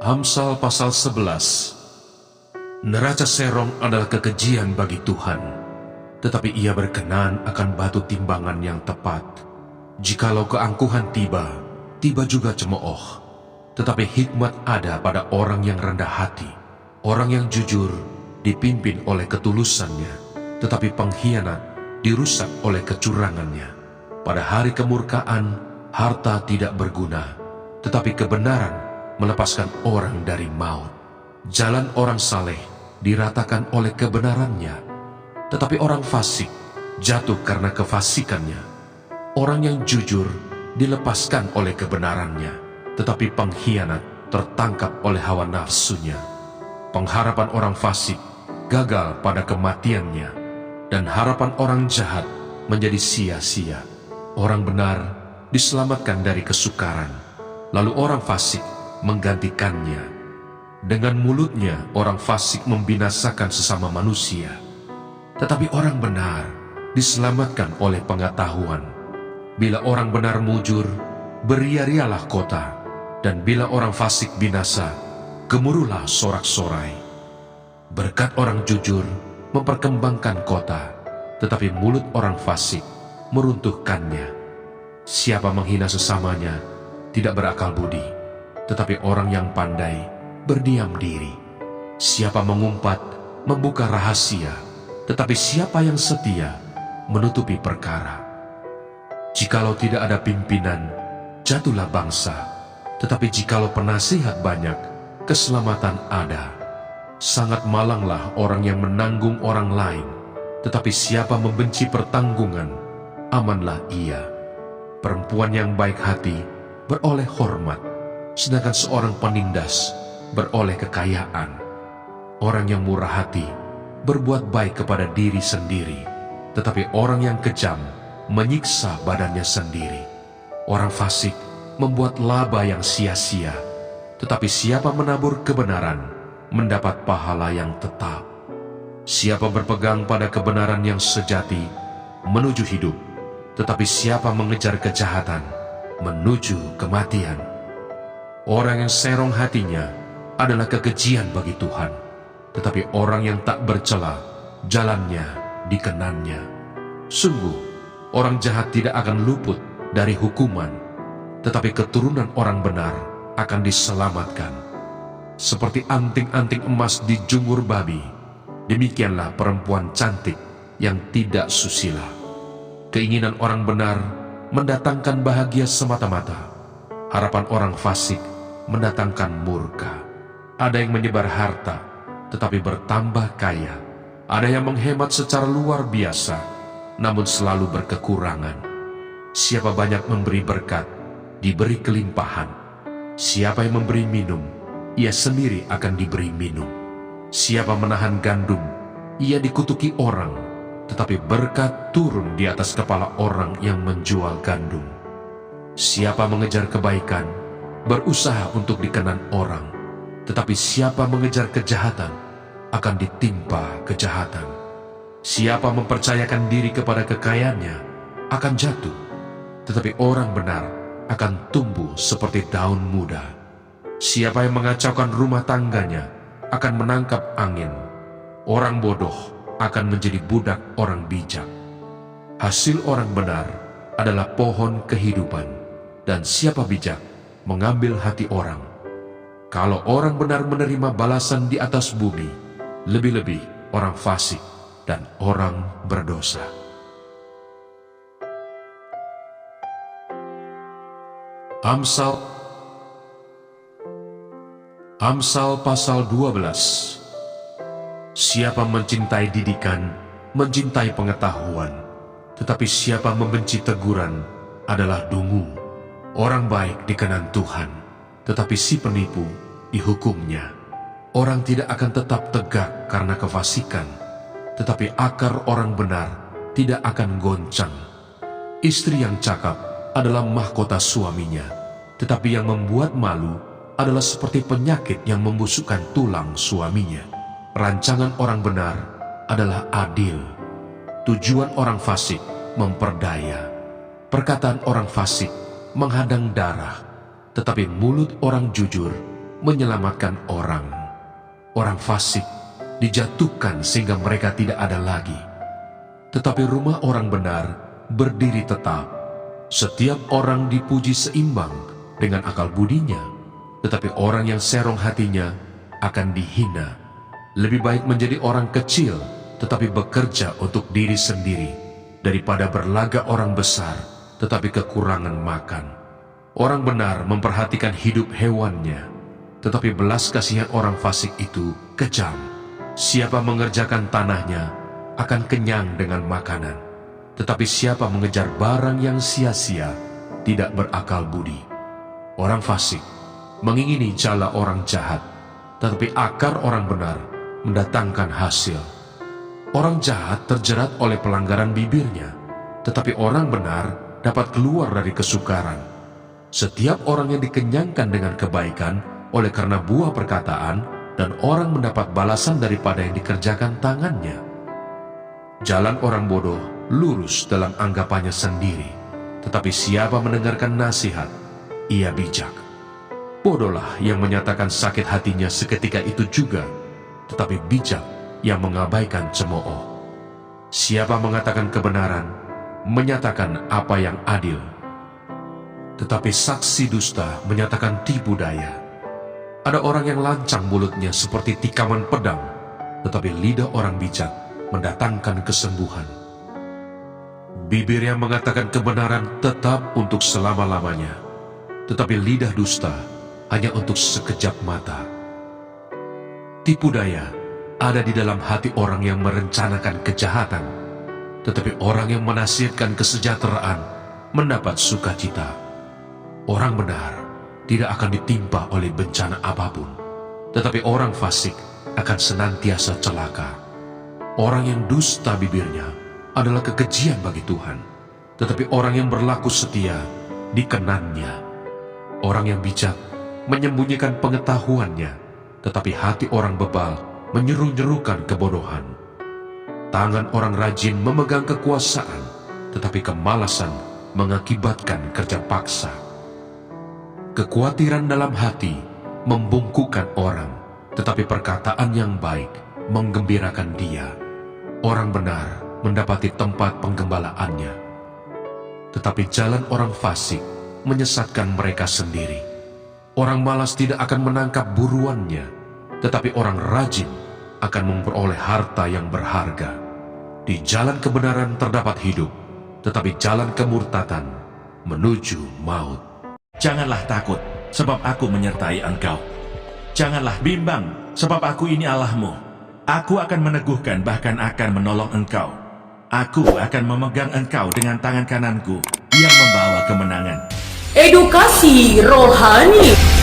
Amsal pasal 11. Neraca serong adalah kekejian bagi Tuhan, tetapi Ia berkenan akan batu timbangan yang tepat. Jikalau keangkuhan tiba, tiba juga cemooh. Tetapi hikmat ada pada orang yang rendah hati. Orang yang jujur dipimpin oleh ketulusannya, tetapi pengkhianat dirusak oleh kecurangannya. Pada hari kemurkaan, harta tidak berguna, tetapi kebenaran melepaskan orang dari maut. Jalan orang saleh diratakan oleh kebenarannya, tetapi orang fasik jatuh karena kefasikannya. Orang yang jujur dilepaskan oleh kebenarannya, tetapi pengkhianat tertangkap oleh hawa nafsunya. Pengharapan orang fasik gagal pada kematiannya, dan harapan orang jahat menjadi sia-sia. Orang benar diselamatkan dari kesukaran, lalu orang fasik menggantikannya. Dengan mulutnya orang fasik membinasakan sesama manusia, tetapi orang benar diselamatkan oleh pengetahuan. Bila orang benar mujur, beria-rialah kota, dan bila orang fasik binasa, gemuruhlah sorak-sorai. Berkat orang jujur memperkembangkan kota, tetapi mulut orang fasik meruntuhkannya. Siapa menghina sesamanya tidak berakal budi, tetapi orang yang pandai berdiam diri. Siapa mengumpat membuka rahasia, tetapi siapa yang setia menutupi perkara. Jikalau tidak ada pimpinan, jatuhlah bangsa, tetapi jikalau penasihat banyak, keselamatan ada. Sangat malanglah orang yang menanggung orang lain, tetapi siapa membenci pertanggungan, amanlah ia. Perempuan yang baik hati beroleh hormat, sedangkan seorang penindas beroleh kekayaan. Orang yang murah hati berbuat baik kepada diri sendiri, tetapi orang yang kejam menyiksa badannya sendiri. Orang fasik membuat laba yang sia-sia, tetapi siapa menabur kebenaran mendapat pahala yang tetap. Siapa berpegang pada kebenaran yang sejati menuju hidup, tetapi siapa mengejar kejahatan menuju kematian. Orang yang serong hatinya adalah kekejian bagi Tuhan, tetapi orang yang tak bercela, jalannya dikenannya. Sungguh, orang jahat tidak akan luput dari hukuman, tetapi keturunan orang benar akan diselamatkan. Seperti anting-anting emas dijungur babi, demikianlah perempuan cantik yang tidak susila. Keinginan orang benar mendatangkan bahagia semata-mata, harapan orang fasik mendatangkan murka. Ada yang menyebar harta, tetapi bertambah kaya. Ada yang menghemat secara luar biasa, namun selalu berkekurangan. Siapa banyak memberi berkat, diberi kelimpahan. Siapa yang memberi minum, ia sendiri akan diberi minum. Siapa menahan gandum, ia dikutuki orang, tetapi berkat turun di atas kepala orang yang menjual gandum. Siapa mengejar kebaikan, berusaha untuk dikenan orang, tetapi siapa mengejar kejahatan akan ditimpa kejahatan. Siapa mempercayakan diri kepada kekayaannya akan jatuh, tetapi orang benar akan tumbuh seperti daun muda. Siapa yang mengacaukan rumah tangganya akan menangkap angin. Orang bodoh akan menjadi budak orang bijak. Hasil orang benar adalah pohon kehidupan, dan siapa bijak mengambil hati orang. Kalau orang benar menerima balasan di atas bumi, lebih-lebih orang fasik dan orang berdosa. Amsal pasal 12. Siapa mencintai didikan, mencintai pengetahuan, tetapi siapa membenci teguran adalah dungu. Orang baik dikenan Tuhan, tetapi si penipu dihukumnya. Orang tidak akan tetap tegak karena kefasikan, tetapi akar orang benar tidak akan goncang. Istri yang cakap adalah mahkota suaminya, tetapi yang membuat malu adalah seperti penyakit yang membusukkan tulang suaminya. rancangan orang benar adalah adil. Tujuan orang fasik memperdaya. Perkataan orang fasik menghadang darah, tetapi mulut orang jujur menyelamatkan orang. Orang fasik dijatuhkan sehingga mereka tidak ada lagi. Tetapi rumah orang benar berdiri tetap. Setiap orang dipuji seimbang dengan akal budinya, tetapi orang yang serong hatinya akan dihina. Lebih baik menjadi orang kecil tetapi bekerja untuk diri sendiri, daripada berlagak orang besar tetapi kekurangan makan. Orang benar memperhatikan hidup hewannya, tetapi belas kasihan orang fasik itu kejam. Siapa mengerjakan tanahnya akan kenyang dengan makanan, tetapi siapa mengejar barang yang sia-sia tidak berakal budi. Orang fasik mengingini jala orang jahat, tetapi akar orang benar mendatangkan hasil. Orang jahat terjerat oleh pelanggaran bibirnya, tetapi orang benar dapat keluar dari kesukaran. Setiap orang yang dikenyangkan dengan kebaikan oleh karena buah perkataan, dan orang mendapat balasan daripada yang dikerjakan tangannya. Jalan orang bodoh lurus dalam anggapannya sendiri, tetapi siapa mendengarkan nasihat, ia bijak. Bodohlah yang menyatakan sakit hatinya seketika itu juga, tetapi bijak yang mengabaikan cemooh. Siapa mengatakan kebenaran, menyatakan apa yang adil, tetapi saksi dusta menyatakan tipu daya. Ada orang yang lancang mulutnya seperti tikaman pedang, tetapi lidah orang bijak mendatangkan kesembuhan. Bibir yang mengatakan kebenaran tetap untuk selama-lamanya, tetapi lidah dusta hanya untuk sekejap mata. Tipu daya ada di dalam hati orang yang merencanakan kejahatan, tetapi orang yang menasihatkan kesejahteraan mendapat sukacita. Orang benar tidak akan ditimpa oleh bencana apapun, tetapi orang fasik akan senantiasa celaka. Orang yang dusta bibirnya adalah kekejian bagi Tuhan, tetapi orang yang berlaku setia dikenannya. Orang yang bijak menyembunyikan pengetahuannya, tetapi hati orang bebal menyeru-nyerukan kebodohan. Tangan orang rajin memegang kekuasaan, tetapi kemalasan mengakibatkan kerja paksa. Kekhawatiran dalam hati membungkukkan orang, tetapi perkataan yang baik menggembirakan dia. Orang benar mendapati tempat penggembalaannya, tetapi jalan orang fasik menyesatkan mereka sendiri. Orang malas tidak akan menangkap buruannya, tetapi orang rajin akan memperoleh harta yang berharga. Di jalan kebenaran terdapat hidup, tetapi jalan kemurtatan menuju maut. Janganlah takut, sebab aku menyertai engkau. Janganlah bimbang, sebab aku ini Allahmu. Aku akan meneguhkan, bahkan akan menolong engkau. Aku akan memegang engkau dengan tangan kananku yang membawa kemenangan. Edukasi rohani.